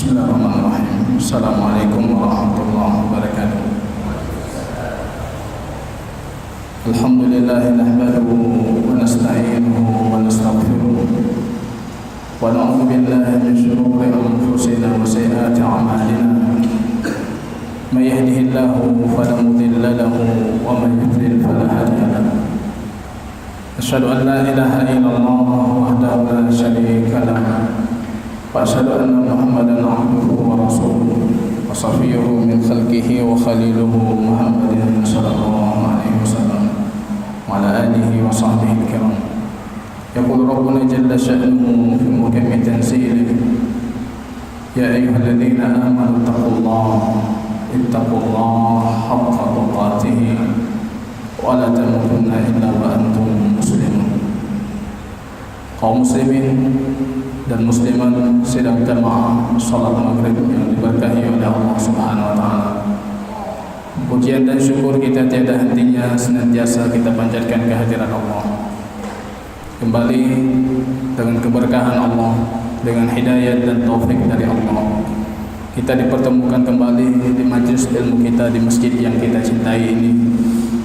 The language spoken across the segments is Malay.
Bismillahirrahmanirrahim. Assalamualaikum warahmatullahi wabarakatuh. Alhamdulillah nahmaduhu wa nasta'inuhu wa nastaghfiruh wa na'udzu billahi min shururi anfusina wa sayyiati a'malina. May yahdihillahu fala mudilla lahu wa may yudlil fala hadiya lahu. Asyhadu an la ilaha illallah wahdahu la syarika lahu وأشهد أن محمدا عبده ورسوله وصفيه من خلقه وخليله محمد صلى الله عليه وسلم وعلى آله وصحبه الكرام. يقول ربنا جل شأنه في محكم تنزيله: يا أيها الذين آمنوا اتقوا الله حق تقاته ولا تموتن إلا وأنتم مسلمون. Kaum muslimin dan muslimat sedang jamaah salat maghrib yang diberkahi oleh Allah Subhanahu wa taala. Pujian dan syukur kita tiada hentinya senantiasa kita panjatkan kehadirat Allah. Kembali dengan keberkahan Allah, dengan hidayah dan taufik dari Allah, kita dipertemukan kembali di majlis ilmu kita di masjid yang kita cintai ini.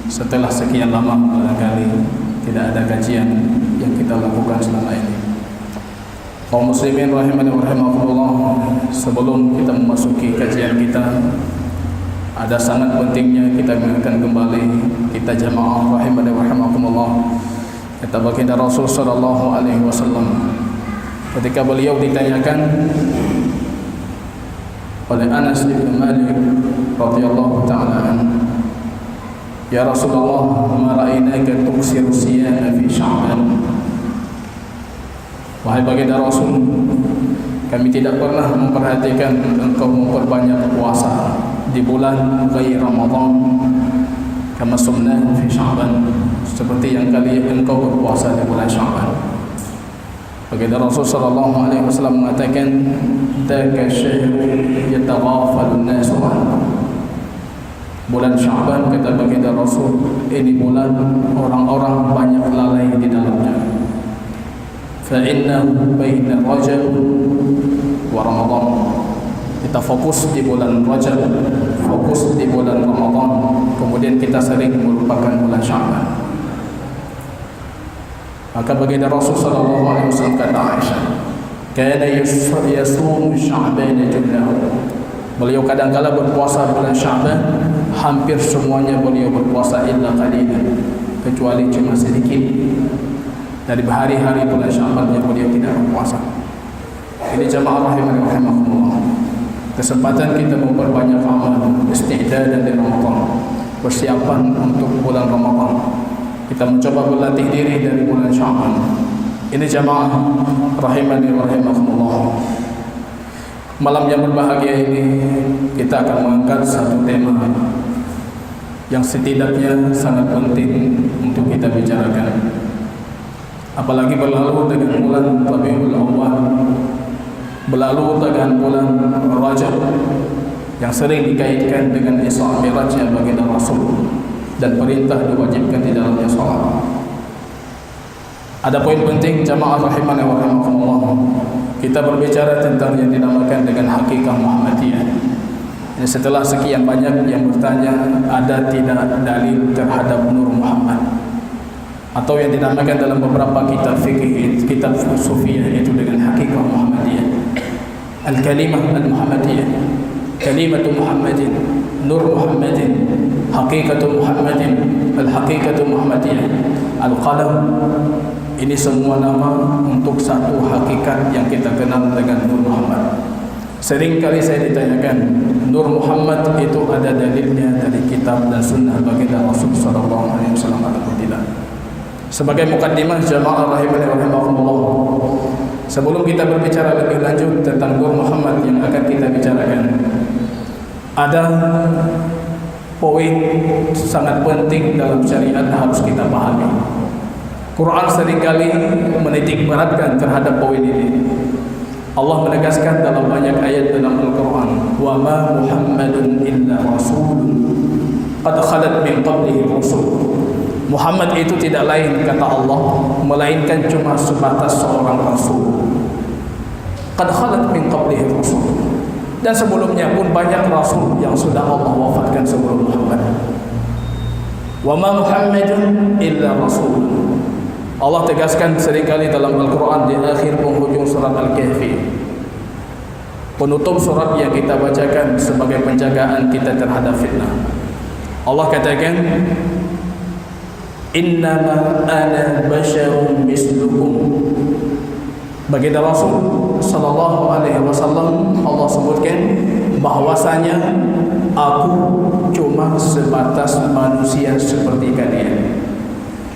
Setelah sekian lama barangkali tidak ada kajian yang kita lakukan selama ini. Kaum muslimin rahimani wa rahimakumullah, sebelum kita memasuki kajian kita, ada sangat pentingnya kita mengingatkan kembali kita jamaah rahimani wa rahimakumullah, kata baginda Rasul sallallahu alaihi wasallam ketika beliau ditanyakan oleh Anas bin Malik radhiyallahu taala anhu, ya Rasulullah, ma ra'ainaka tuksiru siyama fi Sya'ban. Wahai baginda Rasul, kami tidak pernah memperhatikan engkau memperbanyak puasa di bulan ghair Ramadan, kama sumna fi Sya'ban, seperti yang kali engkau berpuasa di bulan Sya'ban. Baginda Rasul sallallahu alaihi wasallam mengatakan, "Dzaka syahrun yataghafalun nasu anhu." Bulan Sya'ban, kata baginda Rasul, ini bulan orang-orang banyak lalai di dalamnya. Fa'innahu baina Rajab wa Ramadan. Kita fokus di bulan Rajab, fokus di bulan Ramadan, kemudian kita sering melupakan bulan Sya'ban. Maka baginda Rasul sallallahu alaihi wasallam kata Aisyah, kana yasum Sya'ban jumlahu. Beliau kadang-kala berpuasa bulan Sya'ban, hampir semuanya beliau berpuasa illa qalilan, kecuali cuma sedikit dari hari-hari bulan Sya'ban yang beliau tidak berpuasa. Ini jamaah rahimani wa rahimakumullah, kesempatan kita memperbanyak amal isti'dadan di Ramadan, persiapan untuk bulan Ramadan. Kita mencoba berlatih diri dari bulan Sya'ban. Ini jamaah rahimani wa rahimakumullah, malam yang berbahagia ini kita akan mengangkat satu tema yang setidaknya sangat penting untuk kita bicarakan. Apalagi berlalu dengan bulan Rabiul Awwal, berlalu dengan bulan Rajab yang sering dikaitkan dengan Isra Mi'rajnya baginda Rasul dan perintah diwajibkan di dalamnya salat. Ada poin penting jamaah rahimani wa rahimakumullah. Kita berbicara tentang yang dinamakan dengan hakikat Muhammadiyah. Ini setelah sekian banyak yang bertanya, ada tidak dalil terhadap Nur Muhammad, atau yang dinamakan dalam beberapa kitab fikih, kitab sufiyah, itu dengan hakikat Muhammadiyah. Al-kalimah al-Muhammadiyah, kalimatu Muhammadin, Nur Muhammadin, hakikatu Muhammadin, al-hakikatu Muhammadiyah, al-qalam. Ini semua nama untuk satu hakikat yang kita kenal dengan Nur Muhammad. Sering kali saya ditanyakan, Nur Muhammad itu ada dalilnya dari kitab dan sunnah baginda Rasul sallallahu alaihi wasallam atau tidak? Sebagai mukaddimah jamaah rahimani wa rahimakumullah, sebelum kita berbicara lebih lanjut tentang Nur Muhammad yang akan kita bicarakan, ada poin sangat penting dalam syariat harus kita pahami. Quran seringkali menitik beratkan terhadap poin ini. Allah menegaskan dalam banyak ayat dalam Al-Quran, wa ma Muhammadun illa rasulun qad khalat min qablihi rusul. Muhammad itu tidak lain, kata Allah, melainkan cuma sebatas seorang rasul. Qad khalat min qablihi rusul. Dan sebelumnya pun banyak Rasul yang sudah Allah wafatkan sebelum Muhammad. Wa ma Muhammadun illa Rasul. Allah tegaskan seringkali dalam Al-Quran di akhir penghujung surat Al-Kahfi, penutup surat yang kita bacakan sebagai penjagaan kita terhadap fitnah. Allah katakan, innama ana basyarum mislukum. Baginda Rasul sallallahu alaihi wasallam, Allah sebutkan bahwasanya aku cuma sebatas manusia seperti kalian.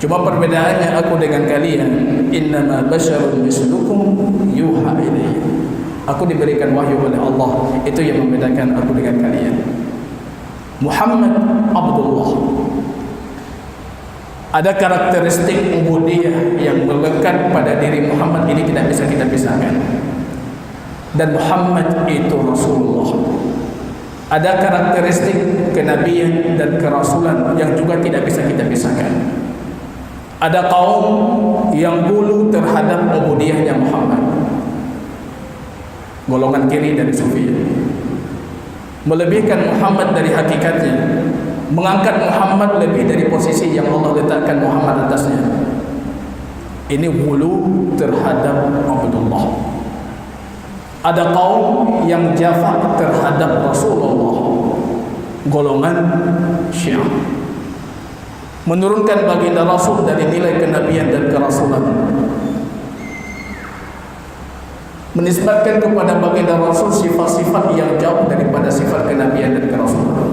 Cuma perbedaannya aku dengan kalian, innama basyarum mislukum yuha ilayya. Aku diberikan wahyu oleh Allah, itu yang membedakan aku dengan kalian. Muhammad Abdullah. Ada karakteristik ubudiyah yang melekat pada diri Muhammad, ini tidak bisa kita pisahkan. Dan Muhammad itu Rasulullah. Ada karakteristik kenabian dan kerasulan yang juga tidak bisa kita pisahkan. Ada kaum yang dulu terhadap ubudiyahnya Muhammad, golongan kiri dari Sufiyah, melebihkan Muhammad dari hakikatnya, mengangkat Muhammad lebih dari posisi yang Allah letakkan Muhammad atasnya. Ini hulu terhadap Abdullah. Ada kaum yang jafak terhadap Rasulullah, golongan Syiah, menurunkan baginda Rasul dari nilai kenabian dan kerasulan, menisbatkan kepada baginda Rasul sifat-sifat yang jauh daripada sifat kenabian dan kerasulan.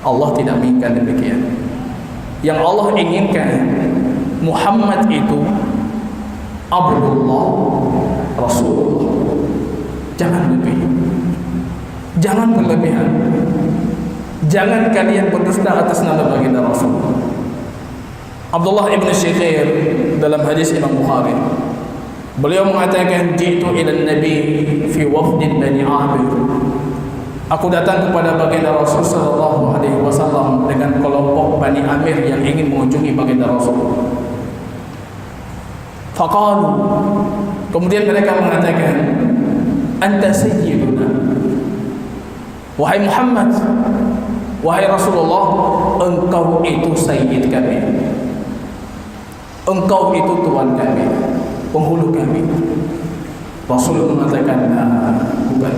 Allah tidak menginginkan demikian. Yang Allah inginkan Muhammad itu Abdullah Rasulullah. Jangan lebih, jangan berlebihan, jangan kalian berdusta atas nama baginda Rasul. Abdullah ibn Syikhir dalam hadis Imam Bukhari, beliau mengatakan, jitu ila Nabi fi wafdin Bani Amir. Aku datang kepada baginda Rasul sallallahu alaihi wasallam dengan kelompok Bani Amir yang ingin mengunjungi baginda Rasul. Faqalu, kemudian mereka mengatakan, anta sayyiduna. Wahai Muhammad, wahai Rasulullah, engkau itu sayyid kami. Engkau itu tuan kami, penghulu kami. Rasul mengatakan, bukan.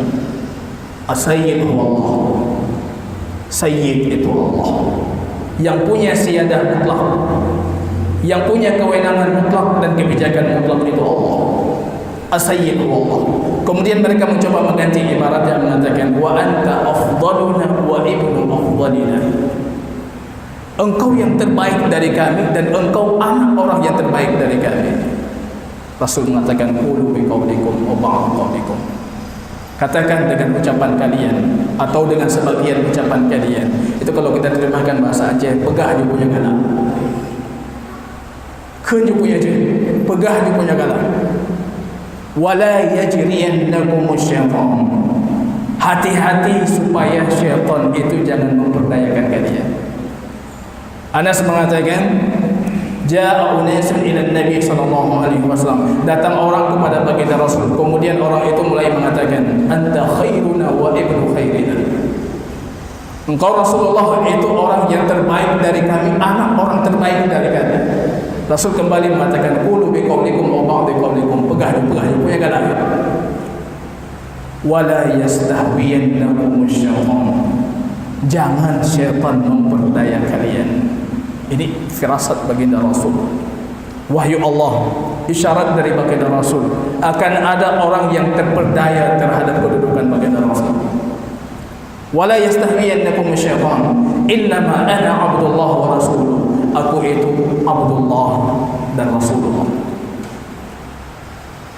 As-Sayyid huwa Allah. Sayyid itu Allah, yang punya siyadah mutlak, yang punya kewenangan mutlak dan kebijakan mutlak itu Allah. As-Sayyid huwa Allah. Kemudian mereka mencoba mengganti ibaratnya, mengatakan, wa anta afdaluna wa ibnu afdalina. Engkau yang terbaik dari kami dan engkau anak orang yang terbaik dari kami. Rasul mengatakan, qulu bi qaulikum wa ba'd qaulikum. Katakan dengan ucapan kalian atau dengan sebagian ucapan kalian. Itu kalau kita terjemahkan bahasa Aceh, pegah dia punya galak, keun dia punya je, pegah dia punya galak. Wala yajriyannakum syaitan. Hati-hati supaya syaitan itu jangan memperdayakan kalian. Anas mengatakan, ja'a unasun ila Nabi sallallahu alaihi wasallam. Datang orang kepada baginda Rasul. Kemudian orang itu mulai mengatakan, anta khairuna wa ibnu khairina. Engkau Rasulullah itu orang yang terbaik dari kami, anak orang terbaik dari kami. Rasul kembali mengatakan, qulu bi qaulikum wa ba'd qaulikum. Pegah punya galak. Wala yastahwiyannakum syaitan. Jangan syaitan memperdaya kalian. Ini firasat baginda Rasul, wahyu Allah, isyarat dari baginda Rasul. Akan ada orang yang terperdaya terhadap kedudukan baginda Rasul. Wala yastahwiyannakum syaitan, innama ana Abdullah wa Rasuluh. Aku itu Abdullah dan Rasulullah.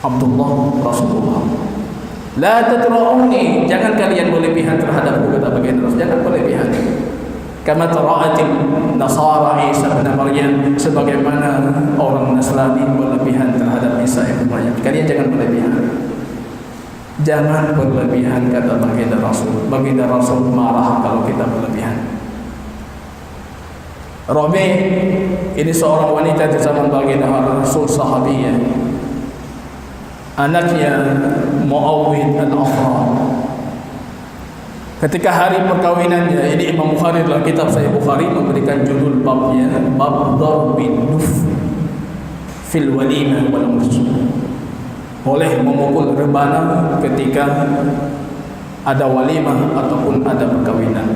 Abdullah Rasulullah. La tatra'uni, jangan kalian berlebihan terhadap kata baginda Rasul, jangan berlebihan. Kama tara'atil Nasara Isa bin Maryam, sebagaimana orang Nasrani berlebihan terhadap Isa ibn Maryam. Kalian jangan berlebihan. Jangan berlebihan kata baginda Rasul. Baginda Rasul marah kalau kita berlebihan. Rabi, ini seorang wanita di zaman baginda Rasul, sahabiyah. Anaknya Muawwid al-Afra. Ketika hari perkahwinannya, ini Imam Bukhari dalam kitab Sahih Bukhari memberikan judul babnya, bab darbin duf fil walimah wal urs. Boleh memukul rebana ketika ada walimah ataupun ada perkahwinan.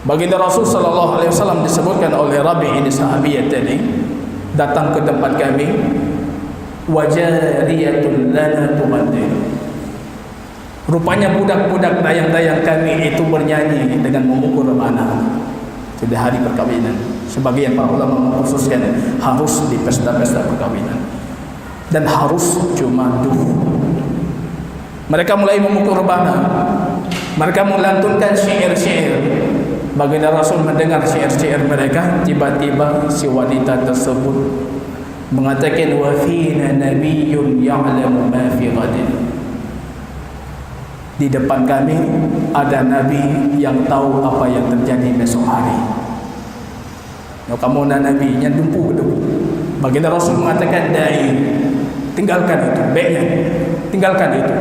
Baginda Rasul sallallahu alaihi wasallam disebutkan oleh Rabi' ini sahabiat tadi, datang ke tempat kami, wajariyatun lana tumaddil. Rupanya budak-budak dayang-dayang kami itu bernyanyi dengan memukul rebana di hari perkahwinan. Sebagian para ulama mengkhususkan harus di pesta-pesta perkahwinan dan harus cuma duh. Mereka mulai memukul rebana, mereka melantunkan syair-syair. Baginda Rasul mendengar syair-syair mereka, tiba-tiba si wanita tersebut mengatakan, wa fina nabiyyun ya'lamu ma fi ghadin. Di depan kami ada nabi yang tahu apa yang terjadi besok hari. Kalau kamu nak nabi yang dumpu. Baginda Rasul mengatakan, dai, tinggalkan itu, baiknya tinggalkan itu.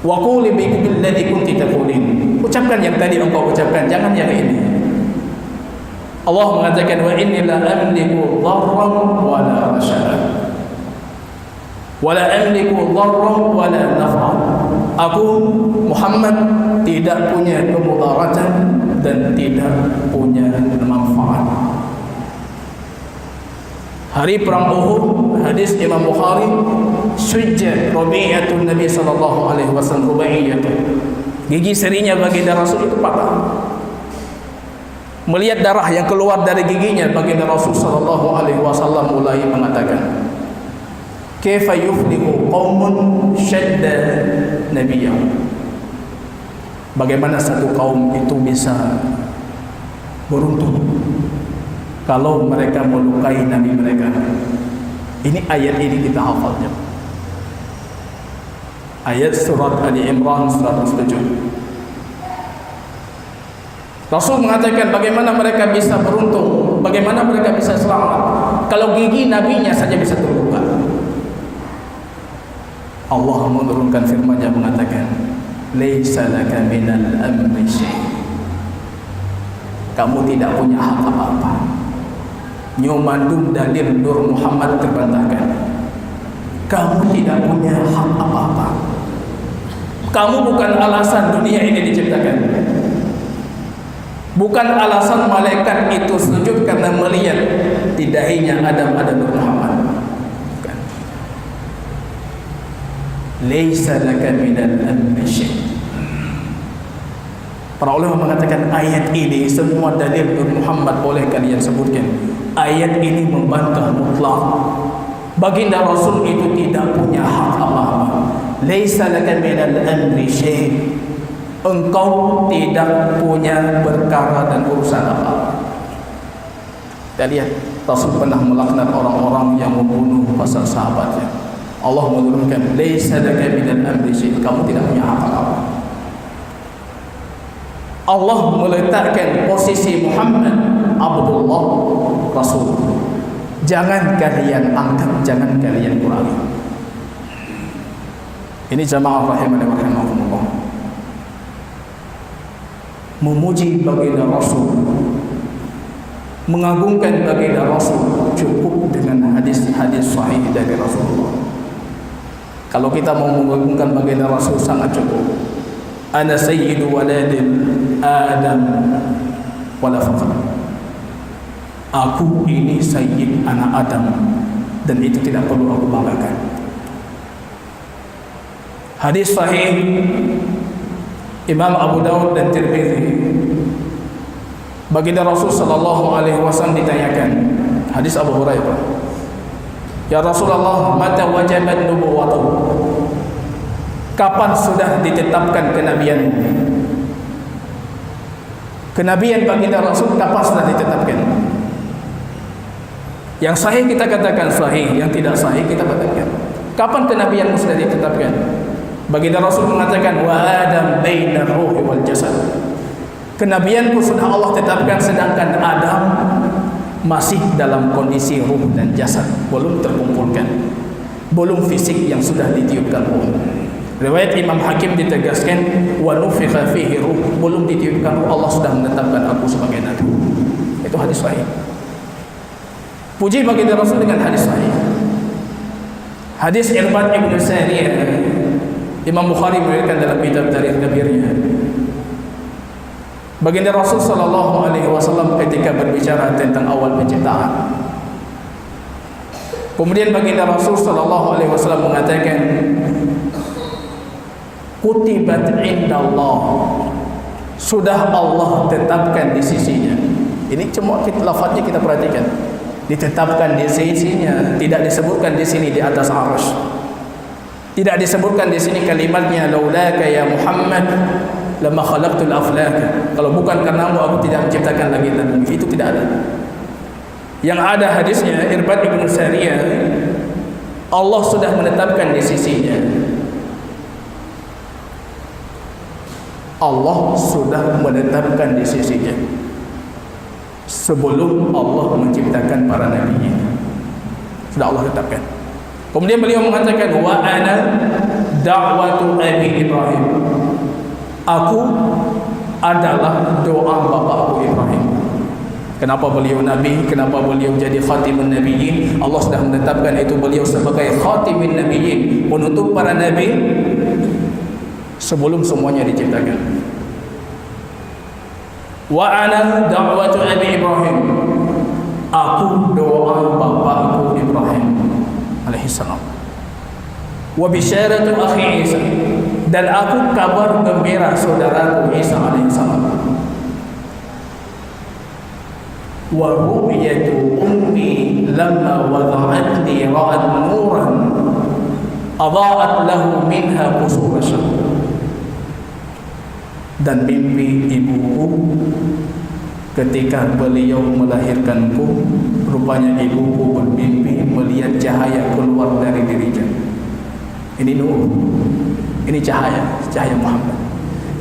Wa quli bil ladzi kunti taqulin. Ucapkan yang tadi engkau ucapkan, jangan yang ini. Allah mengatakan, wa inni la amliku dharran wa la rashada. Wa la amliku dharran wa la naf'an. Aku Muhammad tidak punya kemudaratan dan tidak punya manfaat. Hari perang Uhud, hadis Imam Bukhari, sujjat Rabi'atun Nabi sallallahu alaihi wasallam rubaiyatun. Gigi serinya baginda Rasul itu patah. Melihat darah yang keluar dari giginya, baginda Rasul sallallahu alaihi wasallam mulai mengatakan, kaifa yuflihu qaumun shadda nabiyyahum. Bagaimana satu kaum itu bisa beruntung kalau mereka melukai nabi mereka. Ini ayat ini kita hafalnya. Ayat surat Ali Imran 107. Rasul mengatakan bagaimana mereka bisa beruntung, bagaimana mereka bisa selamat kalau gigi nabinya saja bisa terluka. Allah menurunkan firman-Nya mengatakan, laisa laka minal amri syai'. Kamu tidak punya hak apa-apa. Nyomandum dalil Nur Muhammad terbantahkan. Kamu tidak punya hak apa-apa. Kamu bukan alasan dunia ini diciptakan. Bukan alasan malaikat itu sujud karena melihat di dahinya Adam ada Nur Muhammad. Bukan. Laisa laka minal amri syai'. Para ulama mengatakan ayat ini semua dalil Nur Muhammad boleh kalian sebutkan. Ayat ini membantah mutlak baginda Rasul itu tidak punya hak apa-apa. Laisa laka minal amri syai'. Engkau tidak punya perkara dan urusan apa-apa. Kita lihat Rasul pernah melaknat orang-orang yang membunuh pasal sahabatnya. Allah menurunkan laisa laka minal amri syai'. Kamu tidak punya hak apa-apa. Allah meletakkan posisi Muhammad Abdullah Rasul. Jangan kalian angkat, jangan kalian kurangi. Ini jamaah rahimani wa rahimakumullah. Memuji baginda Rasul, mengagungkan baginda Rasul cukup dengan hadis-hadis sahih dari Rasulullah. Kalau kita mau mengagungkan baginda Rasul sangat cukup. Ana sayyidu waladin Adam wala faqr. Aku ini sayyid anak Adam dan itu tidak perlu aku banggakan. Hadis sahih Imam Abu Daud dan Tirmizi. Baginda Rasul sallallahu alaihi wasallam ditanyakan, hadis Abu Hurairah, ya Rasulullah, mata wajabat nubuwwatu? Kapan sudah ditetapkan kenabian? Kenabian baginda Rasul kapan sudah ditetapkan? Yang sahih kita katakan sahih, yang tidak sahih kita katakan kapan kenabianmu sudah ditetapkan? Baginda Rasul mengatakan, wa Adam bainar ruhi wal jasad. Kenabianku sudah Allah tetapkan, sedangkan Adam masih dalam kondisi ruh dan jasad, belum terkumpulkan, belum fisik yang sudah ditiupkan ruh. Riwayat Imam Hakim ditegaskan wa nufikha fihi ruh, belum ditiupkan ruh Allah sudah menetapkan aku sebagai nabi. Itu hadis sahih. Puji baginda Rasul dengan hadis sahih. Hadis Irbad ibn Sariyah, Imam Bukhari meriwayatkan dalam kitab Tarikh Kabirnya. Baginda Rasul sallallahu alaihi wasallam ketika berbicara tentang awal penciptaan, kemudian baginda Rasul sallallahu alaihi wasallam mengatakan, kutibat indallah, sudah Allah tetapkan di sisinya. Ini cuma lafaznya kita perhatikan, ditetapkan di sisinya, tidak disebutkan di sini di atas arsy. Tidak disebutkan di sini kalimatnya laulaka ya Muhammad lama khalaqtul aflaka. Kalau bukan karenamu aku tidak menciptakan langit dan bumi. Itu tidak ada. Yang ada hadisnya Irbad ibn Sariyah, Allah sudah menetapkan di sisinya. Allah sudah menetapkan di sisinya sebelum Allah menciptakan para nabi-Nya. Sudah Allah tetapkan. Kemudian beliau mengatakan wa ana da'watu abi Ibrahim. Aku adalah doa bapakku Ibrahim. Kenapa beliau nabi? Kenapa beliau jadi khatimun nabiyyin? Allah sudah menetapkan itu beliau sebagai khatimun nabiyyin, penutup para nabi sebelum semuanya diciptakan. Wa ana da'watu abi Ibrahim. Aku doa bapakku Ibrahim alaihissalam. Wa bisyaratu akhi Isa, dan aku kabar gembira saudaraku Isa alaihissalam. Wa ru'yatu ummi lamma wada'atni ra'at nuran adha'at lahu minha qusur syams. Dan mimpi ibuku ketika beliau melahirkanku, rupanya ibuku bermimpi melihat cahaya keluar dari dirinya. Ini nur, ini cahaya Muhammad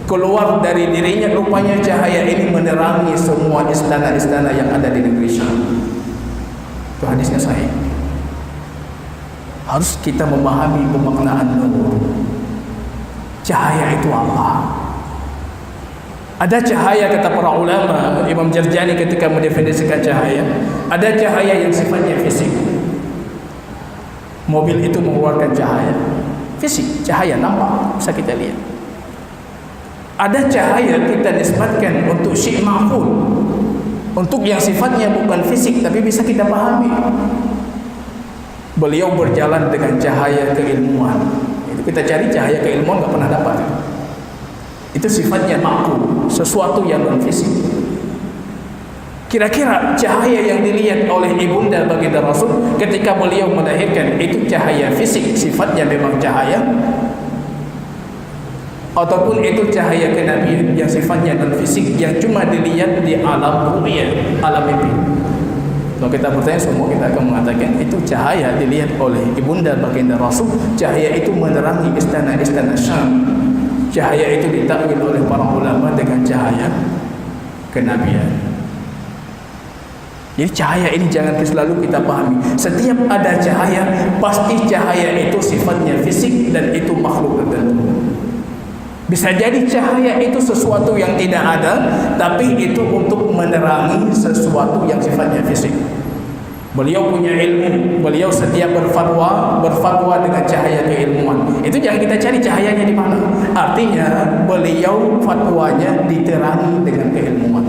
keluar dari dirinya. Rupanya cahaya ini menerangi semua istana-istana yang ada di negeri Syam. Itu hadisnya sahih. Harus kita memahami pemaknaan nur. Cahaya itu apa? Ada cahaya, kata para ulama, Imam Jarjani ketika mendefinisikan cahaya, ada cahaya yang sifatnya fisik. Mobil itu mengeluarkan cahaya fisik, cahaya nampak, bisa kita lihat. Ada cahaya kita nisbatkan untuk syai' ma'qul, untuk yang sifatnya bukan fisik tapi bisa kita pahami. Beliau berjalan dengan cahaya keilmuan. Itu kita cari cahaya keilmuan enggak pernah dapat. Itu sifatnya ma'qul, sesuatu yang non fisik. Kira-kira cahaya yang dilihat oleh ibunda baginda Rasul ketika beliau melahirkan itu cahaya fisik, sifatnya memang cahaya, ataupun itu cahaya kenabian yang sifatnya non fisik, yang cuma dilihat di alam ru'yah, alam mimpi. Kalau kita bertanya, semua kita akan mengatakan itu cahaya dilihat oleh ibunda baginda Rasul. Cahaya itu menerangi istana-istana Syam. Cahaya itu ditakwil oleh para ulama dengan cahaya kenabian. Jadi cahaya ini jangan selalu kita pahami. Setiap ada cahaya, pasti cahaya itu sifatnya fisik dan itu makhluk tertentu. Bisa jadi cahaya itu sesuatu yang tidak ada, tapi itu untuk menerangi sesuatu yang sifatnya fisik. Beliau punya ilmu, beliau setiap berfatwa dengan cahaya keilmuan. Itu jangan kita cari cahayanya di mana. Artinya beliau fatwanya diterangi dengan keilmuan.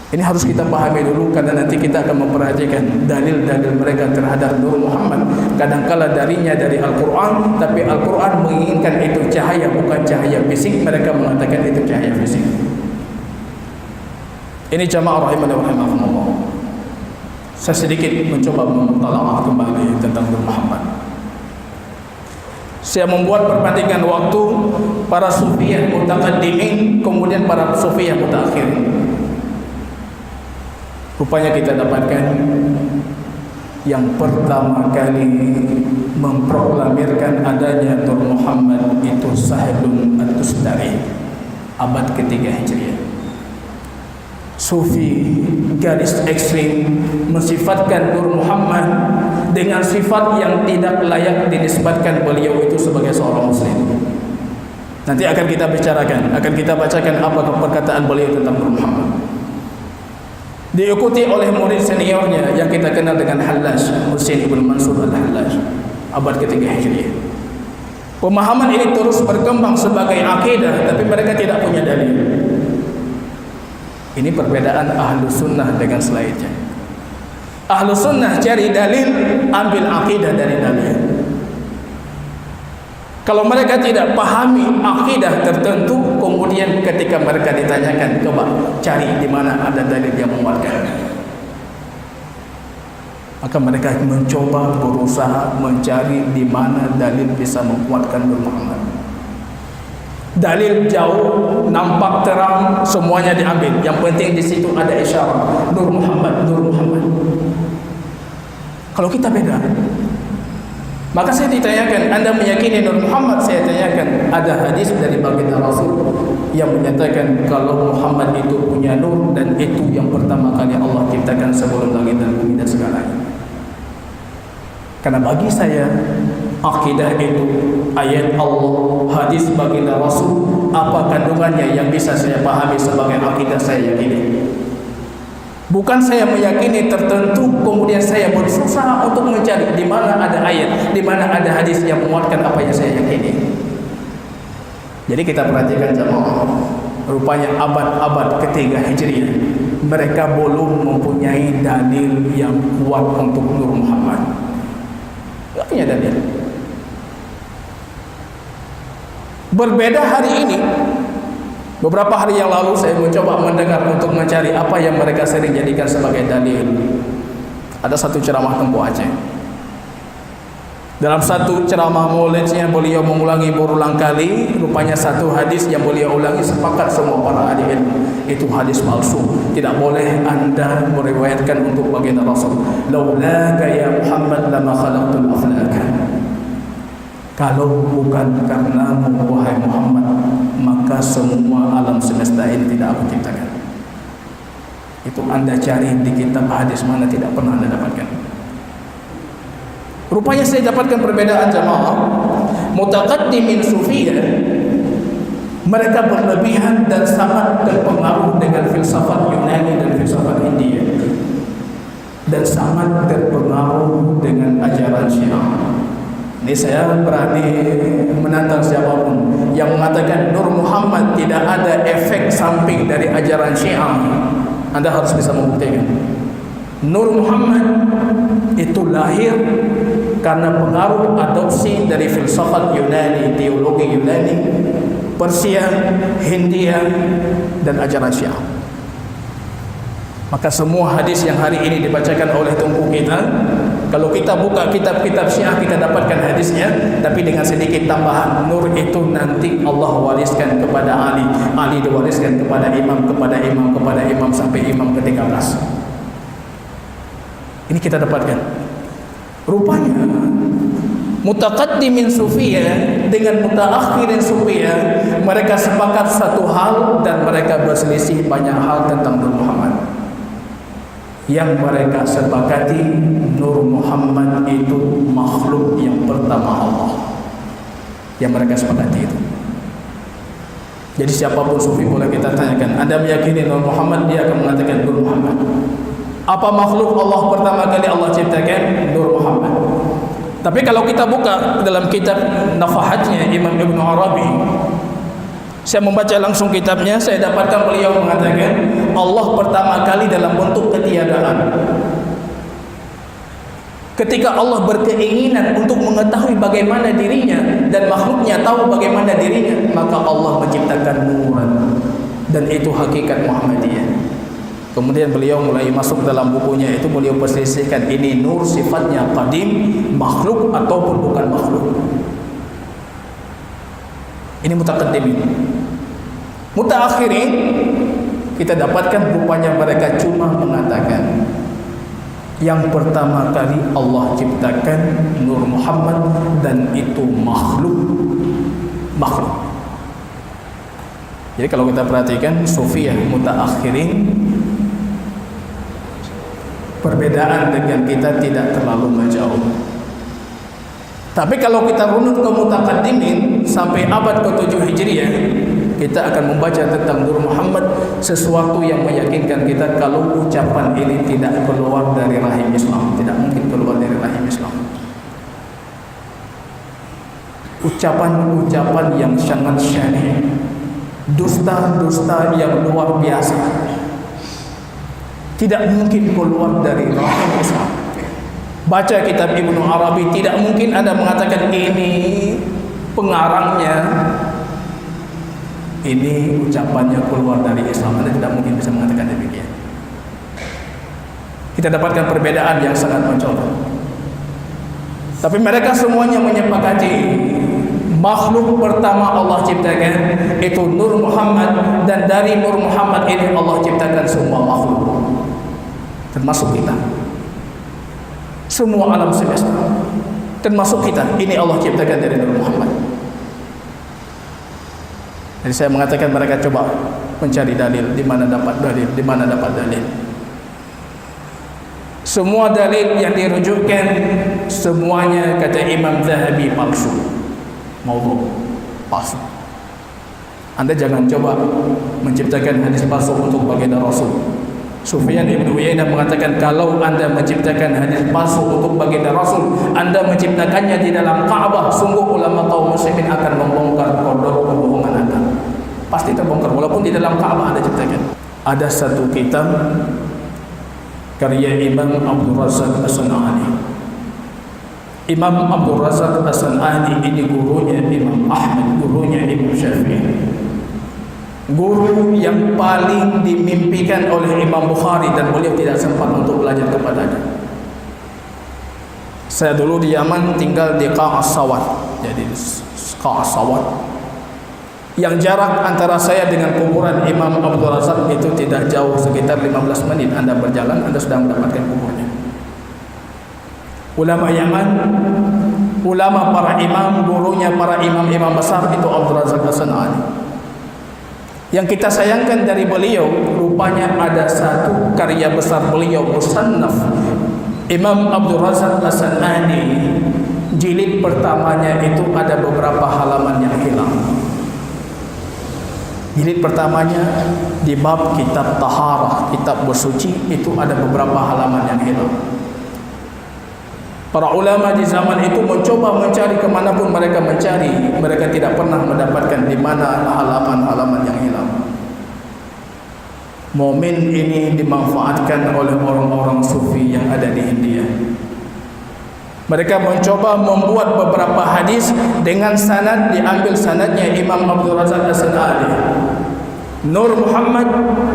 Ini harus kita pahami dulu, karena nanti kita akan memperhatikan dalil-dalil mereka terhadap Nur Muhammad. Kadangkala darinya dari Al-Quran, tapi Al-Quran menginginkan itu cahaya, bukan cahaya fisik. Mereka mengatakan itu cahaya fisik. Ini jamaah rahimani wa rahimakumullah. Saya sedikit mencoba mentalaah kembali tentang Nur Muhammad. Saya membuat perbandingan waktu para sufiyah mutaqaddimin kemudian para sufiyah mutaakhirin. Rupanya kita dapatkan yang pertama kali memproklamirkan adanya Nur Muhammad itu Sahibun At-Tustari, abad ketiga Hijriah. Sufi garis ekstrim mensifatkan Nur Muhammad dengan sifat yang tidak layak dinisbatkan beliau itu sebagai seorang muslim. Nanti akan kita bicarakan, akan kita bacakan apa perkataan beliau tentang Nur Muhammad. Diikuti oleh murid seniornya yang kita kenal dengan Hallaj, Husain ibn Mansur al-Hallaj, abad ketiga Hijriah. Pemahaman ini terus berkembang sebagai akidah, tapi mereka tidak punya dalil. Ini perbedaan ahlu sunnah dengan selainnya. Ahlu sunnah cari dalil, ambil akidah dari dalil. Kalau mereka tidak pahami akidah tertentu, kemudian ketika mereka ditanyakan, coba cari di mana ada dalil yang menguatkan, maka mereka mencoba berusaha mencari di mana dalil bisa menguatkan Nur Muhammad. Dalil jauh, nampak terang, semuanya diambil. Yang penting di situ ada isyarat Nur Muhammad, Nur Muhammad. Kalau kita beda. Maka saya ditanyakan, Anda meyakini Nur Muhammad? Saya tanyakan, ada hadis dari baginda Rasul yang menyatakan kalau Muhammad itu punya nur dan itu yang pertama kali Allah ciptakan sebelum langit dan bumi dan segalanya. Karena bagi saya akidah itu ayat Allah, hadis baginda Rasul, apa kandungannya yang bisa saya pahami sebagai akidah saya yakini. Bukan saya meyakini tertentu kemudian saya berusaha untuk mencari di mana ada ayat, di mana ada hadis yang menguatkan apa yang saya yakini. Jadi kita perhatikan jemaah, rupanya abad-abad ketiga Hijriah mereka belum mempunyai dalil yang kuat untuk Nur Muhammad. Tidak punya dalil. Berbeda hari ini. Beberapa hari yang lalu saya mencoba mendengar untuk mencari apa yang mereka sering jadikan sebagai dalil. Ada satu ceramah Tempo Aceh. Dalam satu ceramah maulidnya beliau mengulangi berulang kali, rupanya satu hadis yang beliau ulangi sepakat semua para ahli ilmu, itu hadis palsu. Tidak boleh Anda meriwayatkan untuk baginda Rasul. Laulaka ya Muhammad lama khalaqtul aflaka. Kalau bukan karenamu wahai Muhammad, maka semua alam semesta ini tidak aku ciptakan. Itu Anda cari di kitab hadis mana, tidak pernah Anda dapatkan. Rupanya saya dapatkan perbedaan jamaah. Mutaqaddimin Sufiyah, mereka berlebihan dan sangat terpengaruh dengan filsafat Yunani dan filsafat India, dan sangat terpengaruh dengan ajaran Syiah. Ini saya berani menantang siapapun yang mengatakan Nur Muhammad tidak ada efek samping dari ajaran Syiah. Anda harus bisa membuktikan. Nur Muhammad itu lahir karena pengaruh adopsi dari filsafat Yunani, teologi Yunani, Persia, Hindia, dan ajaran Syiah. Maka semua hadis yang hari ini dibacakan oleh tungku kita, kalau kita buka kitab-kitab Syiah kita dapatkan hadisnya, tapi dengan sedikit tambahan, nur itu nanti Allah wariskan kepada Ali, Ali diwariskan kepada imam, kepada imam, kepada imam sampai imam ke-13. Ini kita dapatkan. Rupanya mutaqaddimin Sufiyah dengan mutaakhirin Sufiyah, mereka sepakat satu hal dan mereka berselisih banyak hal tentang Nur Muhammad. Yang mereka sepakati, Nur Muhammad itu makhluk yang pertama Allah. Yang mereka sepakati itu. Jadi siapapun sufi boleh kita tanyakan, Anda meyakini Nur Muhammad? Dia akan mengatakan Nur Muhammad. Apa makhluk Allah pertama kali Allah ciptakan? Nur Muhammad. Tapi kalau kita buka dalam kitab Nafahatnya Imam Ibn Arabi, saya membaca langsung kitabnya, saya dapatkan beliau mengatakan Allah pertama kali dalam bentuk ketiadaan. Ketika Allah berkeinginan untuk mengetahui bagaimana dirinya dan makhluknya tahu bagaimana dirinya, maka Allah menciptakan nuran, dan itu hakikat Muhammadiyah. Kemudian beliau mulai masuk dalam bukunya itu, beliau perselisihkan ini nur sifatnya qadim, makhluk ataupun bukan makhluk. Ini mutaqaddimin. Mutaakhirin kita dapatkan rupanya mereka cuma mengatakan yang pertama kali Allah ciptakan Nur Muhammad dan itu makhluk. Jadi kalau kita perhatikan Sufiyah mutaakhirin perbedaan dengan kita tidak terlalu menjauh. Tapi kalau kita runut ke mutakaddimin sampai abad ke-7 Hijriah, kita akan membaca tentang Nur Muhammad, sesuatu yang meyakinkan kita kalau ucapan ini tidak keluar dari rahim Islam, tidak mungkin keluar dari rahim Islam. Ucapan-ucapan yang sangat syarih, dusta-dusta yang luar biasa, tidak mungkin keluar dari rahim Islam. Baca kitab Ibnu Arabi, tidak mungkin Anda mengatakan ini pengarangnya, ini ucapannya keluar dari Islam. Anda tidak mungkin bisa mengatakan demikian. Kita dapatkan perbedaan yang sangat mencolok. Tapi mereka semuanya menyepakati makhluk pertama Allah ciptakan itu Nur Muhammad, dan dari Nur Muhammad ini Allah ciptakan semua makhluk, termasuk kita. Semua alam semesta termasuk kita, ini Allah ciptakan dari Nur Muhammad. Jadi saya mengatakan mereka coba mencari dalil, di mana dapat dalil, di mana dapat dalil. Semua dalil yang dirujukkan semuanya kata Imam Zahabi palsu, maudhu, palsu. Anda jangan coba menciptakan hadis palsu untuk baginda Rasul. Sufyan Ibn Uyainah mengatakan kalau Anda menciptakan hadis palsu untuk baginda Rasul, Anda menciptakannya di dalam Ka'bah, sungguh ulama kaum muslimin akan membongkar kodok kebohongan Anda. Pasti terbongkar walaupun di dalam Ka'bah Anda ciptakan. Ada satu kitab karya Imam Abdul Razak As-San'ani. Imam Abdul Razak As-San'ani ini gurunya Imam Ahmad, gurunya Imam Syafi'i, guru yang paling dimimpikan oleh Imam Bukhari, dan beliau tidak sempat untuk belajar kepadanya. Saya dulu di Yaman tinggal di Qa'as-Sawat, jadi Qa'as-Sawat, yang jarak antara saya dengan kuburan Imam Abdul Razak itu tidak jauh, sekitar 15 menit Anda berjalan, Anda sudah mendapatkan kuburnya. Ulama Yaman, ulama para imam, gurunya para imam-imam besar itu Abdul Razak As-San'ani. Yang kita sayangkan dari beliau, rupanya ada satu karya besar beliau, Musannaf Imam Abdul Razak As-San'ani, jilid pertamanya itu ada beberapa halaman yang hilang. Jilid pertamanya di bab kitab taharah, kitab bersuci, itu ada beberapa halaman yang hilang. Para ulama di zaman itu mencoba mencari kemanapun mereka mencari, mereka tidak pernah mendapatkan di mana halaman-halaman yang hilang. Momen ini dimanfaatkan oleh orang-orang sufi yang ada di India. Mereka mencoba membuat beberapa hadis dengan sanad, diambil sanadnya Imam Abdul Razak As-San'ani. Nur Muhammad,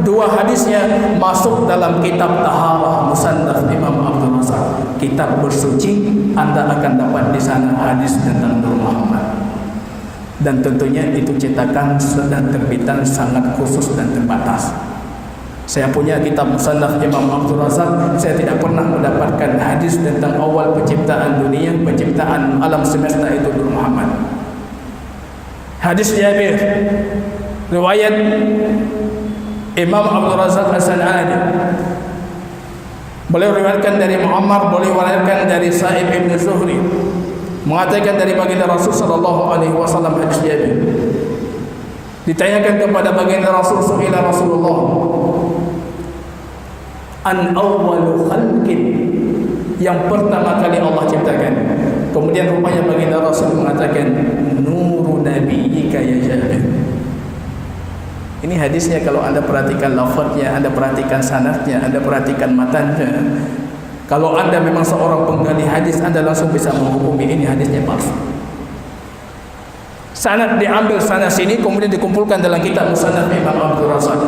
dua hadisnya masuk dalam kitab taharah Musannaf Imam Abdul Razak, kitab bersuci. Anda akan dapat di sana hadis tentang Nur Muhammad, dan tentunya itu cetakan dan terbitan sangat khusus dan terbatas. Saya punya kitab Musannaf Imam Abdul Razak, saya tidak pernah mendapatkan hadis tentang awal penciptaan dunia, penciptaan alam semesta itu Nur Muhammad. Hadis Jabir, riwayat Imam Abdul Razak As-San'ani, beliau riwayatkan dari Muammar, beliau riwayatkan dari Sa'ib ibn Zuhri, mengatakan dari baginda Rasul sallallahu alaihi wasallam, hadis Jabir. Ditanyakan kepada baginda Rasul, su'ila Rasulullah an awwalu khalqin, yang pertama kali Allah ciptakan. Kemudian rupanya baginda Rasul mengatakan, nuru nabiyyika ya Jabir. Ini hadisnya kalau Anda perhatikan lafaznya, Anda perhatikan sanadnya, Anda perhatikan matanya. Kalau Anda memang seorang penggali hadis, Anda langsung bisa menghukumi ini hadisnya palsu. Sanad diambil sana sini, kemudian dikumpulkan dalam kitab Musannaf Imam Abdul Razak.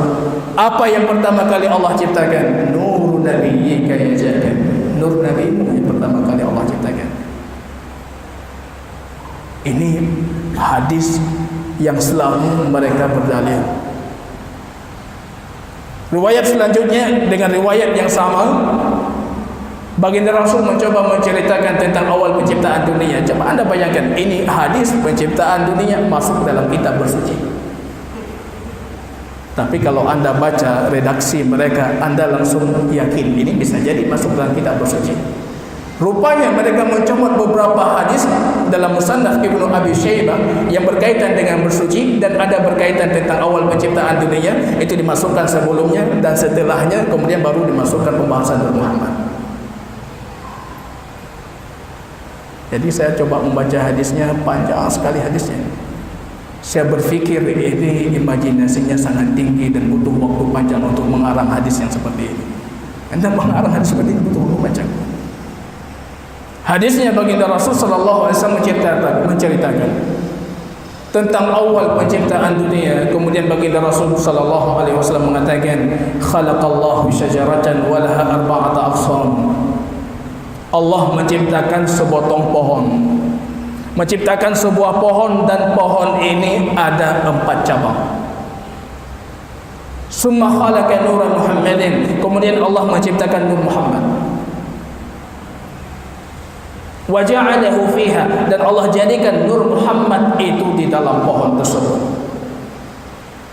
Apa yang pertama kali Allah ciptakan? Nur nabiyyika ya Jabir. Nur Nabi yang pertama kali Allah ciptakan. Ini hadis yang selalu mereka berdalil. Riwayat selanjutnya dengan riwayat yang sama, baginda Rasul mencoba menceritakan tentang awal penciptaan dunia. Coba Anda bayangkan, ini hadis penciptaan dunia masuk dalam kitab bersuci. Tapi kalau anda baca redaksi mereka, anda langsung yakin ini bisa jadi masuk dalam kitab bersuci. Rupanya mereka mencomot beberapa hadis dalam Musannaf Ibnu Abi Syaibah yang berkaitan dengan bersuci, dan ada berkaitan tentang awal penciptaan dunia, itu dimasukkan sebelumnya dan setelahnya, kemudian baru dimasukkan pembahasan Nur Muhammad. Jadi saya coba membaca hadisnya, panjang sekali hadisnya. Saya berfikir ini imajinasinya sangat tinggi dan butuh waktu panjang untuk mengarang hadis yang seperti ini. Anda mengarang hadis seperti ini butuh waktu panjang. Hadisnya baginda Rasul sallallahu alaihi wasallam menceritakan tentang awal penciptaan dunia. Kemudian baginda Rasul sallallahu alaihi wasallam mengatakan, khalaqallahu syajaratan wa laha arba'ata aqsam. Allah menciptakan sebotong pohon, menciptakan sebuah pohon, dan pohon ini ada 4 cabang. Summa khalaqa nura Muhammadin, kemudian Allah menciptakan Nur Muhammad. Wa ja'alahu fiha, dan Allah jadikan Nur Muhammad itu di dalam pohon tersebut.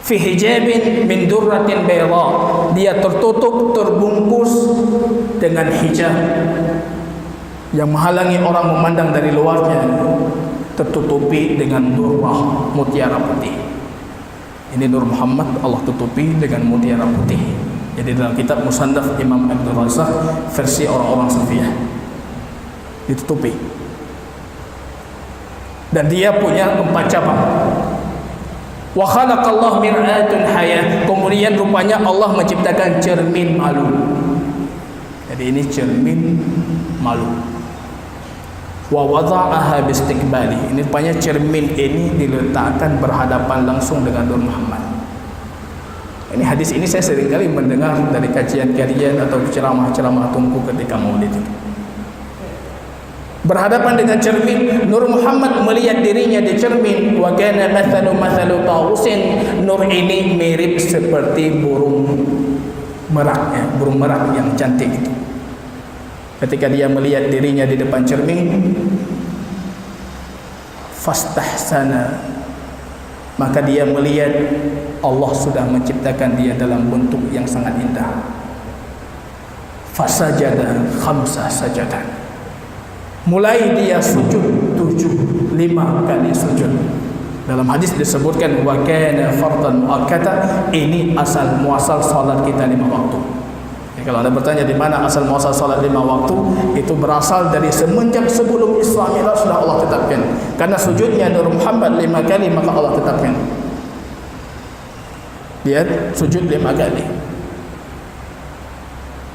Fi hijabin min durratin bayda, dia tertutup, terbungkus dengan hijab yang menghalangi orang memandang dari luarnya, tertutupi dengan durrah, mutiara putih. Ini Nur Muhammad Allah tutupi dengan mutiara putih. Jadi dalam kitab Musannaf Imam Abdul Razak versi orang-orang Sufiyah ditutupi, dan dia punya 4 cabang. Wa khalaqallahu mir'atun hayah, kemudian rupanya Allah menciptakan cermin malu. Jadi ini cermin malu. Wa wada'aha bistiqbali, ini rupanya cermin ini diletakkan berhadapan langsung dengan Nur Muhammad. Ini hadis ini saya seringkali mendengar dari kajian-kajian atau ceramah-ceramah Tunku ketika Maulid. Berhadapan dengan cermin, Nur Muhammad melihat dirinya di cermin. Wa kana mathalu tausin, nur ini mirip seperti burung merak, burung merak yang cantik itu. Ketika dia melihat dirinya di depan cermin, fastahsana, maka dia melihat Allah sudah menciptakan dia dalam bentuk yang sangat indah. Fasajada khamsa sajadan, mulai dia sujud 5 kali sujud. Dalam hadis disebutkan wa kana fardhan muakkata, ini asal muasal salat kita 5 waktu. Jadi kalau Anda bertanya di mana asal muasal salat 5 waktu, itu berasal dari semenjak sebelum Isra Mi'raj sudah Allah tetapkan. Karena sujudnya Nur Muhammad 5 kali, maka Allah tetapkan dia sujud 5 kali.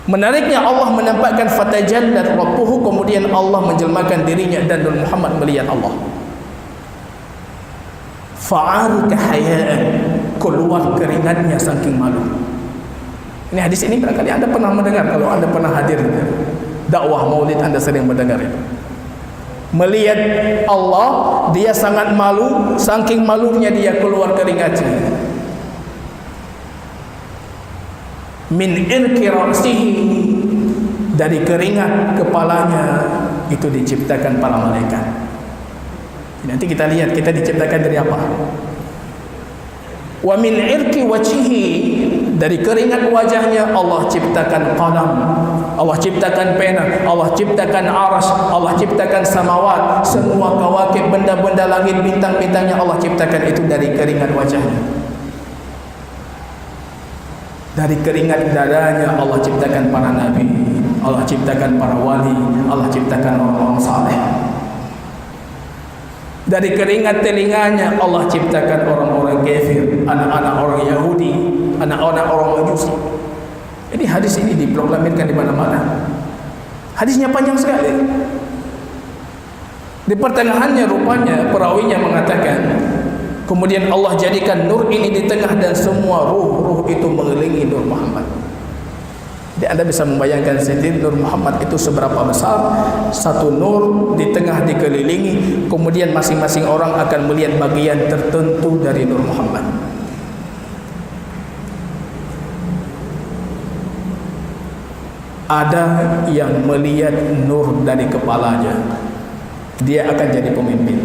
Menariknya Allah menampakkan fatajallat rabbuhu, kemudian Allah menjelmakan dirinya dan Nur Muhammad melihat Allah. Fa'arika hayaan, keluar keringatnya saking malu. Ini hadis ini barangkali Anda pernah mendengar, kalau Anda pernah hadir dakwah Maulid Anda sering mendengar itu. Melihat Allah, dia sangat malu, saking malunya dia keluar keringatnya. Min irki ra'sihi, dari keringat kepalanya itu diciptakan para malaikat. Nanti kita lihat kita diciptakan dari apa. Wa min irki wajhihi, dari keringat wajahnya Allah ciptakan qalam, Allah ciptakan pena, Allah ciptakan arsy, Allah ciptakan samawat, semua kawakib, benda-benda langit, bintang-bintangnya Allah ciptakan itu dari keringat wajahnya. Dari keringat dadanya Allah ciptakan para nabi, Allah ciptakan para wali, Allah ciptakan orang-orang saleh. Dari keringat telinganya Allah ciptakan orang-orang kafir, anak-anak orang Yahudi, anak-anak orang Majusi. Ini hadis ini diproklamirkan di mana-mana. Hadisnya panjang sekali. Di pertengahannya rupanya perawinya mengatakan, kemudian Allah jadikan nur ini di tengah dan semua ruh-ruh itu mengelilingi Nur Muhammad. Jadi Anda bisa membayangkan sendiri Nur Muhammad itu seberapa besar. Satu nur di tengah dikelilingi, kemudian masing-masing orang akan melihat bagian tertentu dari Nur Muhammad. Ada yang melihat nur dari kepalanya, dia akan jadi pemimpin.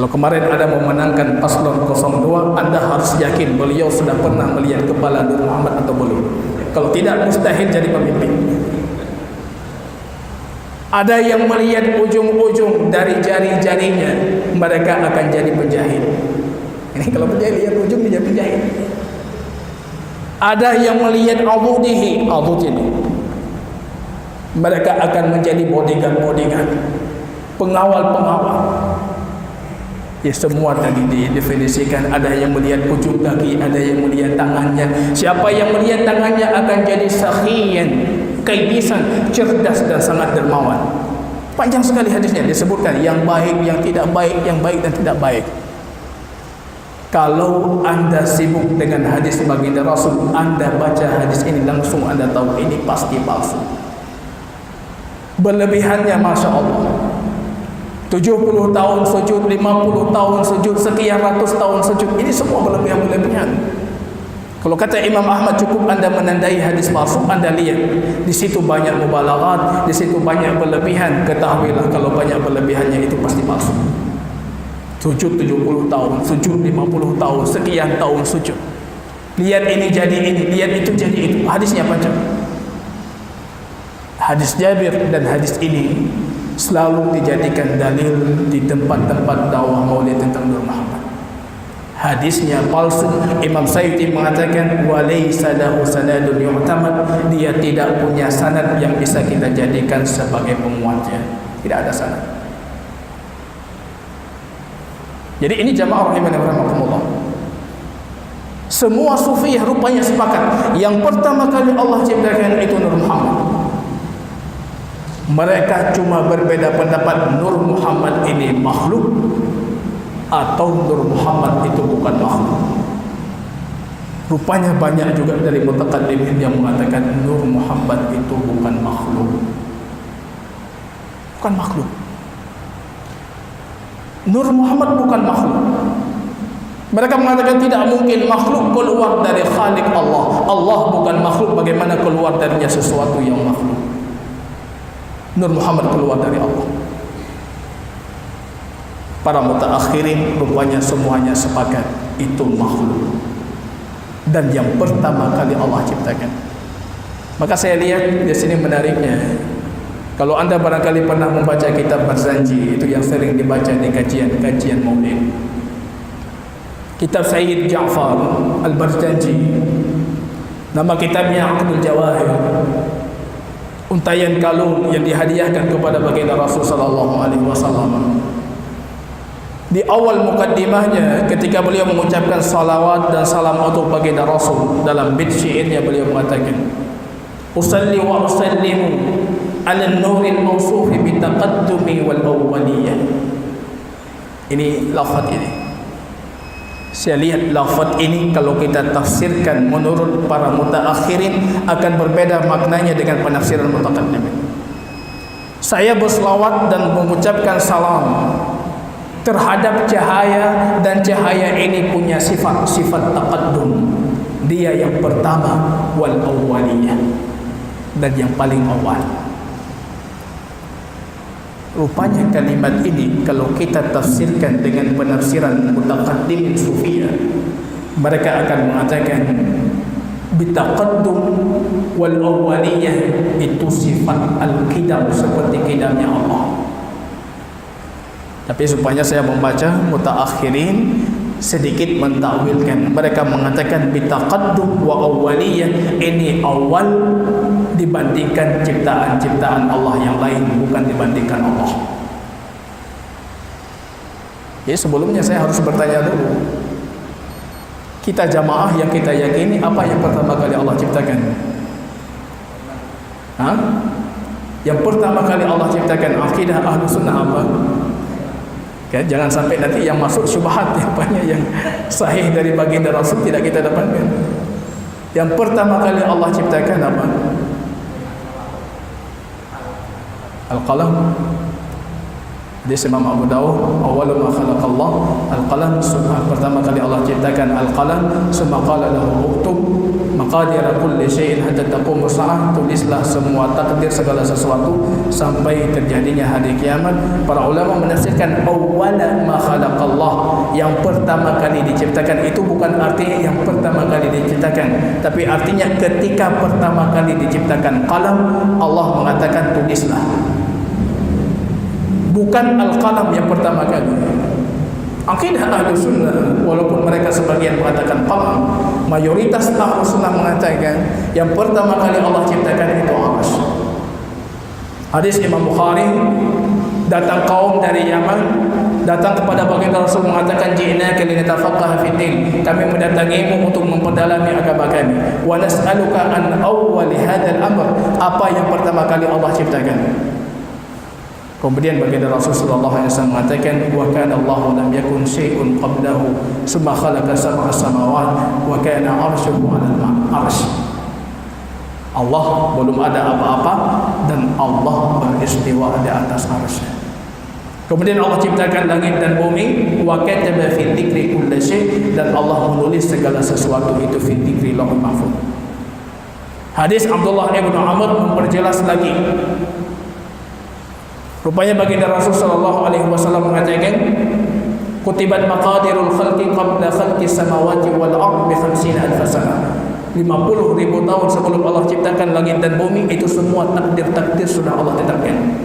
Kalau kemarin ada memenangkan paslon 02, anda harus yakin beliau sudah pernah melihat kepala Nur Muhammad atau belum. Kalau tidak, mustahil jadi pemimpin. Ada yang melihat ujung-ujung dari jari-jarinya, mereka akan jadi penjahit. Ini kalau penjahit lihat ujung dia penjahit. Ada yang melihat adudihi, adud ini, mereka akan menjadi bodyguard, pengawal. Ya, semua tadi didefinisikan. Ada yang melihat ujung kaki, ada yang melihat tangannya. Siapa yang melihat tangannya akan jadi sakhiyan, kaibisan, cerdas dan sangat dermawan. Panjang sekali hadisnya, disebutkan yang baik, yang tidak baik, yang baik dan tidak baik. Kalau anda sibuk dengan hadis baginda Rasul, anda baca hadis ini langsung anda tahu ini pasti palsu. Berlebihannya Masya Allah, 70 tahun sujud, 50 tahun sujud, sekian ratus tahun sujud, ini semua berlebihan. Kalau kata Imam Ahmad, cukup anda menandai hadis palsu, anda lihat di situ banyak mubalaghat, di situ banyak berlebihan. Ketahuilah kalau banyak berlebihannya itu pasti palsu. Sujud 70 tahun, sujud 50 tahun, sekian tahun sujud. Lihat ini jadi ini, lihat itu jadi itu. Hadisnya panjang. Hadis Jabir dan hadis ini selalu dijadikan dalil di tempat-tempat dakwah maulid tentang Nur Muhammad. Hadisnya palsu. Imam Sayyidi mengatakan walaysa lahu sanadun yu'tamad, dia tidak punya sanad yang bisa kita jadikan sebagai penguatnya. Tidak ada sanad. Jadi ini jamaah rahimani wa rahimakumullah. Semua sufiyah rupanya sepakat yang pertama kali Allah ciptakan itu Nur Muhammad. Mereka cuma berbeda pendapat, Nur Muhammad ini makhluk atau Nur Muhammad itu bukan makhluk. Rupanya banyak juga dari mutaqaddimin yang mengatakan Nur Muhammad itu bukan makhluk. Bukan makhluk. Nur Muhammad bukan makhluk. Mereka mengatakan tidak mungkin makhluk keluar dari Khalik Allah. Allah bukan makhluk, bagaimana keluar darinya sesuatu yang makhluk? Nur Muhammad keluar dari Allah. Para mutaakhirin rupanya semuanya sepakat itu makhluk dan yang pertama kali Allah ciptakan. Maka saya lihat di sini menariknya, kalau anda barangkali pernah membaca kitab Barzanji, itu yang sering dibaca di kajian maulid, kitab Sayyid Ja'far Al-Barzanji, nama kitabnya Aqdul Jawahir, untayan kalung yang dihadiahkan kepada baginda Rasul sallallahu alaihi wasallam. Di awal mukaddimahnya, ketika beliau mengucapkan salawat dan salam untuk baginda Rasul, dalam bait syairnya beliau mengatakan, usalli wa usallimu ala nuril mawsufi bitaqaddumi wal awwaliyah. Ini lafaz ini, saya lihat lafaz ini kalau kita tafsirkan menurut para mutaakhirin akan berbeda maknanya dengan penafsiran mutaqaddimin. Saya berselawat dan mengucapkan salam terhadap cahaya, dan cahaya ini punya sifat taqaddum. Dia yang pertama, wal awwaliyah, dan yang paling awal. Rupanya kalimat ini kalau kita tafsirkan dengan penafsiran mutaqaddimin sufiyah, mereka akan mengatakan bitaqaddum wal awwaliyah itu sifat al-qidam, seperti qidamnya Allah. Tapi supaya saya membaca mutaakhirin sedikit mentakwilkan, mereka mengatakan bitaqaddum wa awwaliyah, ini awal dibandingkan ciptaan-ciptaan Allah yang lain, bukan dibandingkan Allah. Jadi sebelumnya saya harus bertanya dulu, kita jamaah yang kita yakini apa yang pertama kali Allah ciptakan? Yang pertama kali Allah ciptakan akidah Ahlus Sunnah apa? Okay, jangan sampai nanti yang masuk syubhat yang banyak yang sahih dari baginda Rasul tidak kita dapatkan. Yang pertama kali Allah ciptakan apa? Al-qalam. Hadis Imam Abu Dawud, awwalu ma khalaqallah al-qalam. Pertama kali Allah ciptakan al-qalam, summa qala lahu uktub, maka maqadir kulli syai'in hatta taqum as-saah, tulislah semua takdir segala sesuatu sampai terjadinya hari kiamat. Para ulama menafsirkan awwala ma khalaqallah, yang pertama kali diciptakan itu bukan artinya yang pertama kali diciptakan, tapi artinya ketika pertama kali diciptakan qalam, Allah mengatakan tulislah. Bukan al-qalam yang pertama kali. Akidah ahli sunnah, walaupun mereka sebagian mengatakan qalam, mayoritas ahli sunnah mengatakan yang pertama kali Allah ciptakan itu arsy. Hadis Imam Bukhari, datang kaum dari Yaman, datang kepada baginda Rasul mengatakan, ji'naka linatafaqaha fid din, kami mendatangimu untuk memperdalami agama kami. Wa nas'aluka an awwal hadzal amr, apa yang pertama kali Allah ciptakan? Kemudian baginda Rasul sallallahu alaihi wasallam mengatakan, wa kana Allahu lam yakun syai'un qablahu summa khalaqa sab'a samawat wa kana 'arshuhu 'alal ma'. Arsy, Allah belum ada apa-apa dan Allah beristiwa di atas arsy. Kemudian Allah ciptakan langit dan bumi, wa kataba fi dzikri kulli syai', dan Allah menulis segala sesuatu itu fi dzikri lauhul mahfuz. Hadis Abdullah ibn Amr memperjelas lagi. Rupanya baginda Rasul sallallahu alaihi wasallam mengatakan, kutibat maqadirul khalqi qabla khalqi samawati wal ardi bi 50,000 sana. 50,000 tahun sebelum Allah ciptakan langit dan bumi, itu semua takdir-takdir sudah Allah tetapkan.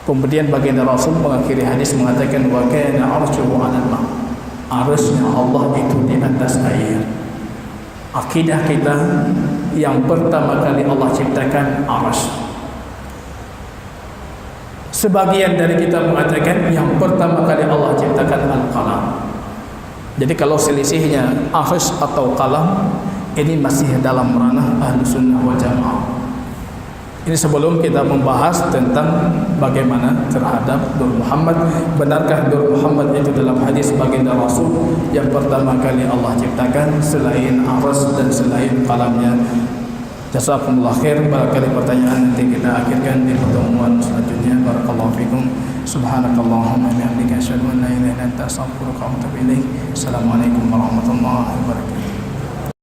Kemudian baginda Rasul mengakhiri hadis mengatakan, wa kana 'arshuhu 'alal ma'. Arsy-Nya Allah itu di atas air. Akidah kita, yang pertama kali Allah ciptakan arsy. Sebagian dari kita mengatakan yang pertama kali Allah ciptakan al-qalam. Jadi kalau selisihnya arsy atau qalam, ini masih dalam ranah ahlu sunnah wal jamaah. Ini sebelum kita membahas tentang bagaimana terhadap Nur Muhammad. Benarkah Nur Muhammad itu dalam hadis baginda Rasul yang pertama kali Allah ciptakan selain arsy dan selain qalamnya? Jazakumullah khair. Barangkali pertanyaan nanti kita akhirkan di pertemuan selanjutnya. Barakallahu fikum. Subhanakallahumma bihamdika asyhadu an la ilaha illa anta astaghfiruka wa atubu ilaik. Assalamualaikum warahmatullahi wabarakatuh.